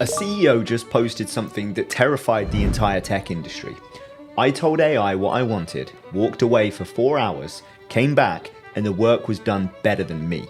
A CEO just posted something that terrified the entire tech industry. I told AI what I wanted, walked away for 4 hours, came back, and the work was done better than me.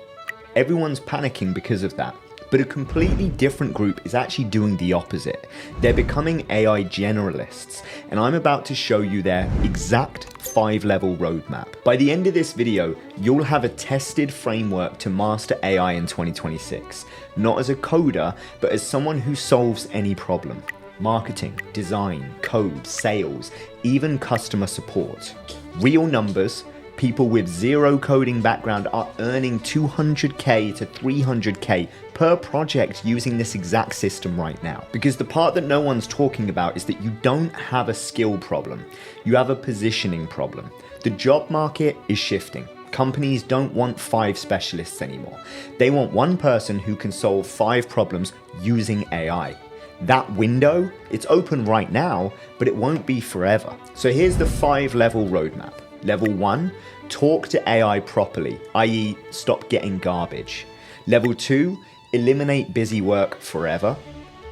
Everyone's panicking because of that, but a completely different group is actually doing the opposite. They're becoming AI generalists, and I'm about to show you their exact 5-level roadmap. By the end of this video, you'll have a tested framework to master AI in 2026, not as a coder, but as someone who solves any problem. Marketing, design, code, sales, even customer support. Real numbers. People with zero coding background are earning 200k to 300k per project using this exact system right now. Because the part that no one's talking about is that you don't have a skill problem, you have a positioning problem. The job market is shifting. Companies don't want 5 specialists anymore. They want one person who can solve 5 problems using AI. That window, it's open right now, but it won't be forever. So here's the 5-level roadmap. Level 1, talk to AI properly, i.e. stop getting garbage. Level 2, eliminate busy work forever.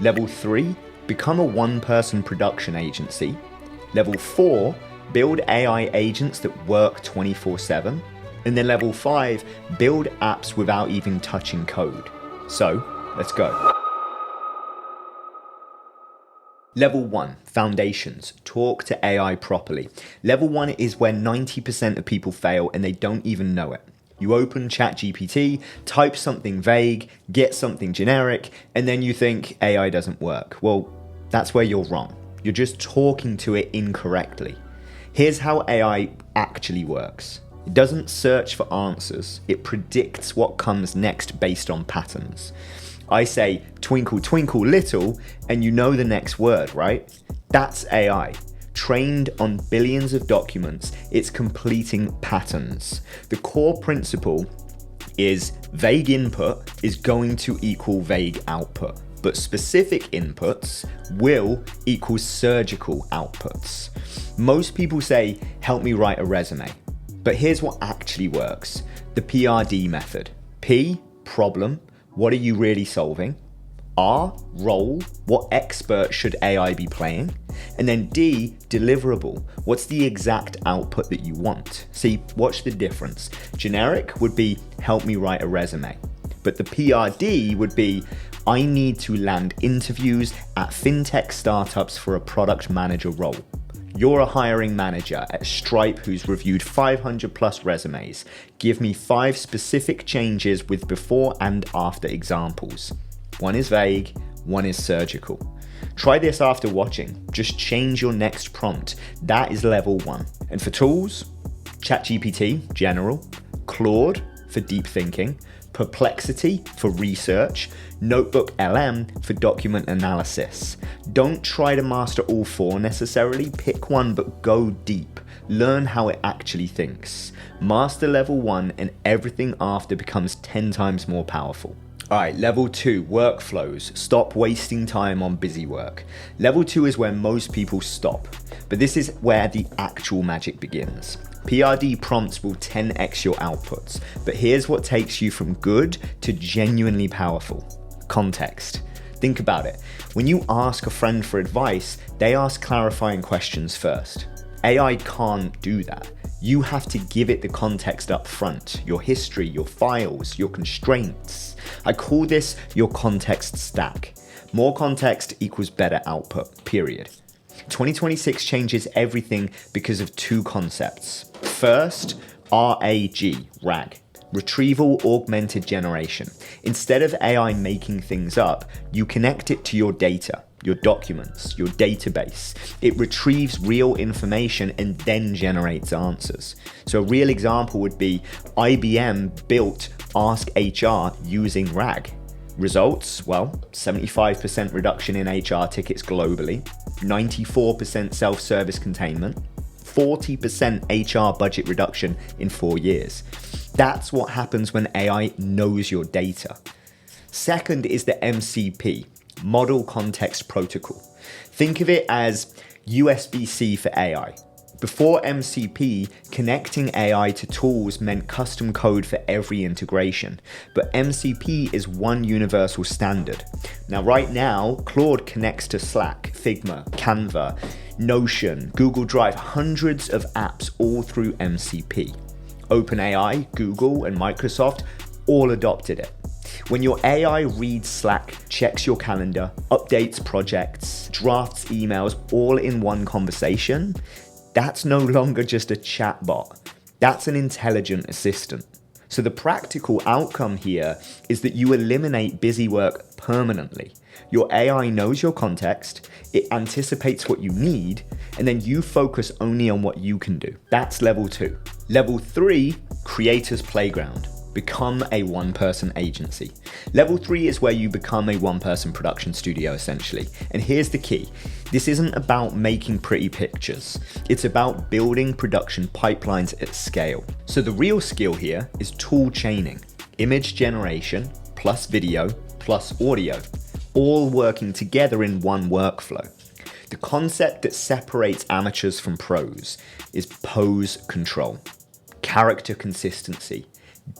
Level 3, become a one-person production agency. Level 4, build AI agents that work 24/7. And then level 5, build apps without even touching code. So, let's go. Level 1, foundations. Talk to AI properly. Level 1 is where 90% of people fail and they don't even know it. You open chatgpt, type something vague, get something generic, and then you think AI doesn't work. Well, that's where you're wrong. You're just talking to it incorrectly. Here's how AI actually works. It doesn't search for answers. It predicts what comes next based on patterns. I say, twinkle, twinkle, little, and you know the next word, right? That's AI. Trained on billions of documents, it's completing patterns. The core principle is vague input is going to equal vague output, but specific inputs will equal surgical outputs. Most people say, help me write a resume. But here's what actually works. The PRD method. P, problem. What are you really solving? R, role. What expert should AI be playing? And then D, deliverable. What's the exact output that you want? See, watch the difference. Generic would be, help me write a resume. But the PRD would be, I need to land interviews at fintech startups for a product manager role. You're a hiring manager at Stripe who's reviewed 500 plus resumes. Give me 5 specific changes with before and after examples. One is vague, one is surgical. Try this after watching. Just change your next prompt. That is level 1. And for tools, ChatGPT, general, Claude for deep thinking, Perplexity for research, Notebook LM for document analysis. Don't try to master all 4 necessarily, pick one but go deep. Learn how it actually thinks. Master level 1 and everything after becomes 10 times more powerful. Alright, level 2, workflows. Stop wasting time on busy work. Level 2 is where most people stop, but this is where the actual magic begins. PRD prompts will 10x your outputs, but here's what takes you from good to genuinely powerful. Context. Think about it. When you ask a friend for advice, they ask clarifying questions first. AI can't do that. You have to give it the context up front, your history, your files, your constraints. I call this your context stack. More context equals better output, period. 2026 changes everything because of 2 concepts. First, RAG, Retrieval Augmented Generation. Instead of AI making things up, you connect it to your data, your documents, your database. It retrieves real information and then generates answers. So a real example would be IBM built Ask HR using RAG. Results, well, 75% reduction in HR tickets globally, 94% self-service containment, 40% HR budget reduction in 4 years. That's what happens when AI knows your data. Second is the MCP, Model Context Protocol. Think of it as USB-C for AI. Before MCP, connecting AI to tools meant custom code for every integration, but MCP is one universal standard. Now, right now, Claude connects to Slack, Figma, Canva, Notion, Google Drive, hundreds of apps all through MCP. OpenAI, Google, and Microsoft all adopted it. When your AI reads Slack, checks your calendar, updates projects, drafts emails all in one conversation, that's no longer just a chatbot. That's an intelligent assistant. So the practical outcome here is that you eliminate busy work permanently. Your AI knows your context, it anticipates what you need, and then you focus only on what you can do. That's level 2. Level 3, creators playground. Become a one-person agency. Level 3 is where you become a one-person production studio, essentially. And here's the key. This isn't about making pretty pictures. It's about building production pipelines at scale. So the real skill here is tool chaining. Image generation, plus video, plus audio, all working together in one workflow. The concept that separates amateurs from pros is pose control, character consistency,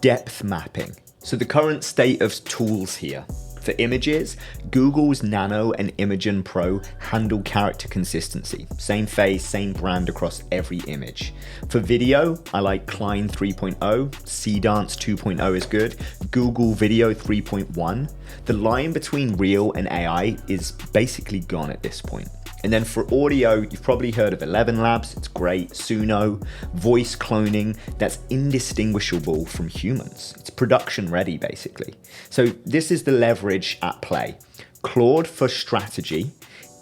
depth mapping. So the current state of tools here. For images, Google's Nano and Imagen Pro handle character consistency. Same face, same brand across every image. For video, I like Klein 3.0, Cdance 2.0 is good, Google Video 3.1. The line between real and AI is basically gone at this point. And then for audio, you've probably heard of 11 Labs, it's great, Suno, voice cloning, that's indistinguishable from humans. It's production ready, basically. So this is the leverage at play. Claude for strategy,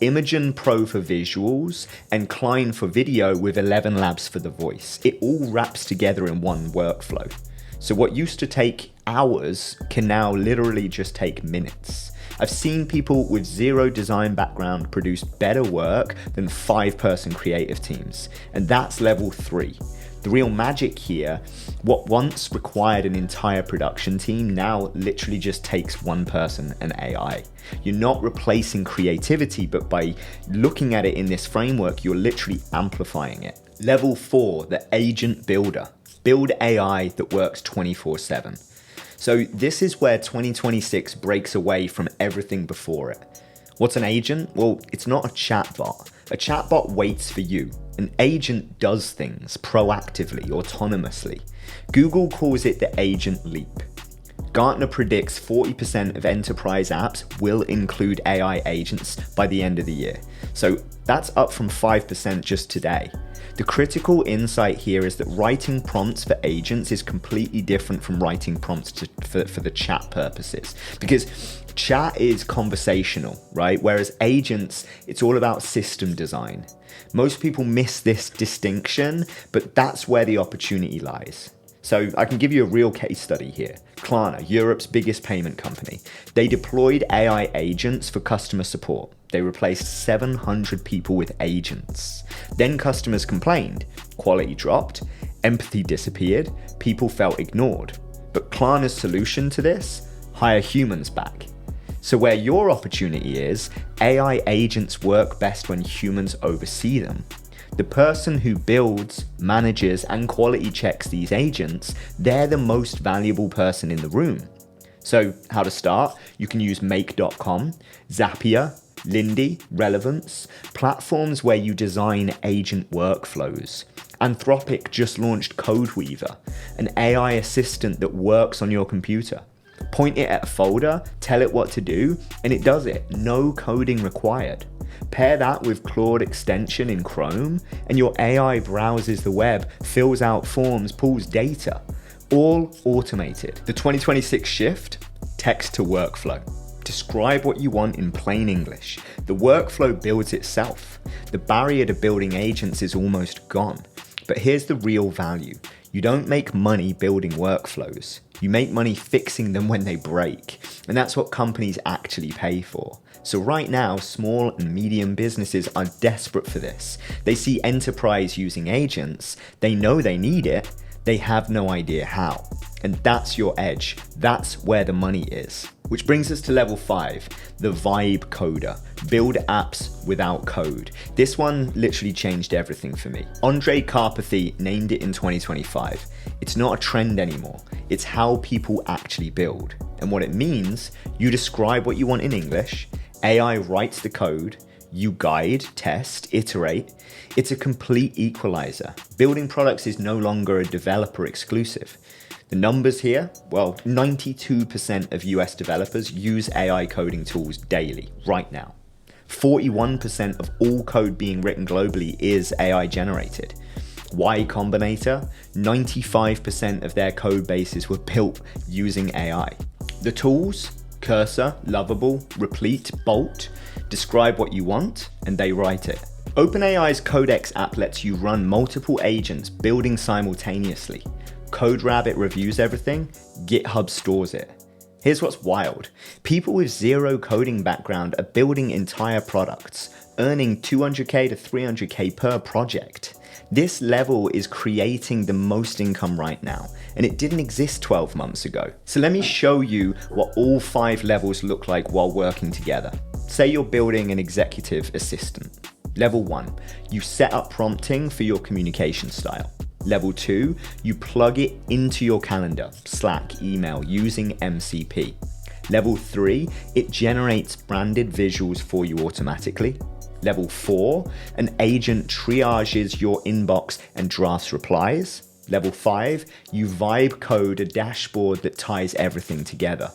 Imagen Pro for visuals, and Klein for video with 11 Labs for the voice. It all wraps together in one workflow. So what used to take hours can now literally just take minutes. I've seen people with zero design background produce better work than 5-person creative teams, and that's level 3. The real magic here, what once required an entire production team now literally just takes one person and AI. You're not replacing creativity, but by looking at it in this framework, you're literally amplifying it. Level 4, the agent builder. Build AI that works 24/7. So this is where 2026 breaks away from everything before it. What's an agent? Well, it's not a chatbot. A chatbot waits for you. An agent does things proactively, autonomously. Google calls it the agent leap. Gartner predicts 40% of enterprise apps will include AI agents by the end of the year. So that's up from 5% just today. The critical insight here is that writing prompts for agents is completely different from writing prompts for the chat purposes, because chat is conversational, right? Whereas agents, it's all about system design. Most people miss this distinction, but that's where the opportunity lies. So I can give you a real case study here. Klarna, Europe's biggest payment company. They deployed AI agents for customer support. They replaced 700 people with agents. Then customers complained, quality dropped, empathy disappeared, people felt ignored. But Klarna's solution to this? Hire humans back. So where your opportunity is, AI agents work best when humans oversee them. The person who builds, manages, and quality checks these agents, they're the most valuable person in the room. So how to start? You can use make.com, Zapier, Lindy, Relevance, platforms where you design agent workflows. Anthropic just launched CodeWeaver, an AI assistant that works on your computer. Point it at a folder, tell it what to do, and it does it. No coding required. Pair that with Claude extension in Chrome, and your AI browses the web, fills out forms, pulls data. All automated. The 2026 shift? Text to workflow. Describe what you want in plain English. The workflow builds itself. The barrier to building agents is almost gone. But here's the real value. You don't make money building workflows. You make money fixing them when they break. And that's what companies actually pay for. So right now, small and medium businesses are desperate for this. They see enterprise using agents. They know they need it. They have no idea how. And that's your edge. That's where the money is. Which brings us to level 5, the vibe coder. Build apps without code. This one literally changed everything for me. Andre Karpathy named it in 2025. It's not a trend anymore. It's how people actually build. And what it means, you describe what you want in English, AI writes the code, you guide, test, iterate. It's a complete equalizer. Building products is no longer a developer exclusive. The numbers here, well, 92% of US developers use AI coding tools daily, right now. 41% of all code being written globally is AI generated. Y Combinator, 95% of their code bases were built using AI. The tools, Cursor, Lovable, Replete, Bolt, describe what you want and they write it. OpenAI's Codex app lets you run multiple agents building simultaneously. CodeRabbit reviews everything, GitHub stores it. Here's what's wild. People with zero coding background are building entire products, earning 200K to 300K per project. This level is creating the most income right now, and it didn't exist 12 months ago. So let me show you what all 5 levels look like while working together. Say you're building an executive assistant. Level 1, you set up prompting for your communication style. Level 2, you plug it into your calendar, Slack, email, using MCP. Level 3, it generates branded visuals for you automatically. Level 4, an agent triages your inbox and drafts replies. Level 5, you vibe code a dashboard that ties everything together.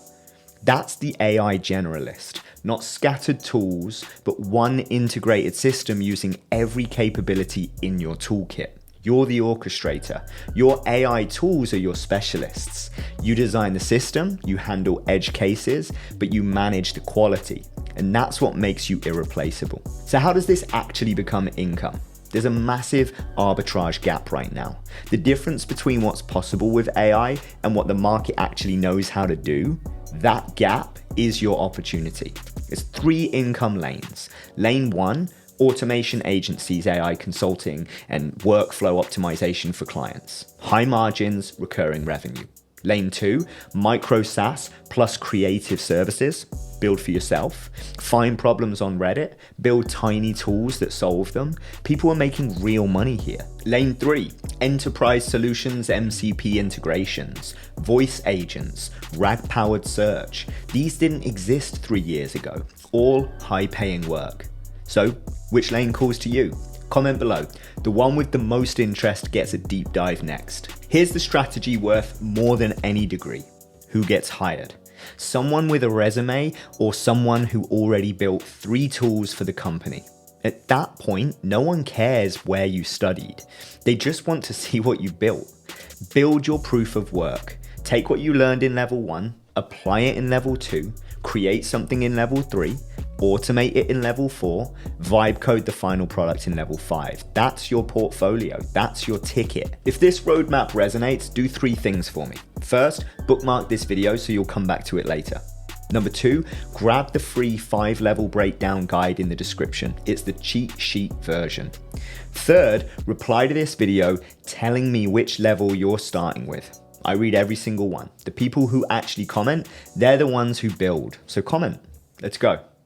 That's the AI generalist, not scattered tools, but one integrated system using every capability in your toolkit. You're the orchestrator. Your AI tools are your specialists. You design the system, you handle edge cases, but you manage the quality. And that's what makes you irreplaceable. So how does this actually become income? There's a massive arbitrage gap right now. The difference between what's possible with AI and what the market actually knows how to do, that gap is your opportunity. There's 3 income lanes. Lane 1, automation agencies, AI consulting, and workflow optimization for clients. High margins, recurring revenue. Lane 2, micro SaaS plus creative services. Build for yourself. Find problems on Reddit. Build tiny tools that solve them. People are making real money here. Lane 3, enterprise solutions, MCP integrations, voice agents, RAG-powered search. These didn't exist 3 years ago. All high-paying work. So, which lane calls to you? Comment below. The one with the most interest gets a deep dive next. Here's the strategy worth more than any degree. Who gets hired? Someone with a resume or someone who already built 3 tools for the company. At that point, no one cares where you studied. They just want to see what you built. Build your proof of work. Take what you learned in level 1, apply it in level 2, create something in level 3, automate it in level 4, vibe code the final product in level 5. That's your portfolio, that's your ticket. If this roadmap resonates, do 3 things for me. First, bookmark this video so you'll come back to it later. Number 2, grab the free 5-level breakdown guide in the description. It's the cheat sheet version. Third, reply to this video telling me which level you're starting with. I read every single one. The people who actually comment, they're the ones who build. So comment. Let's go.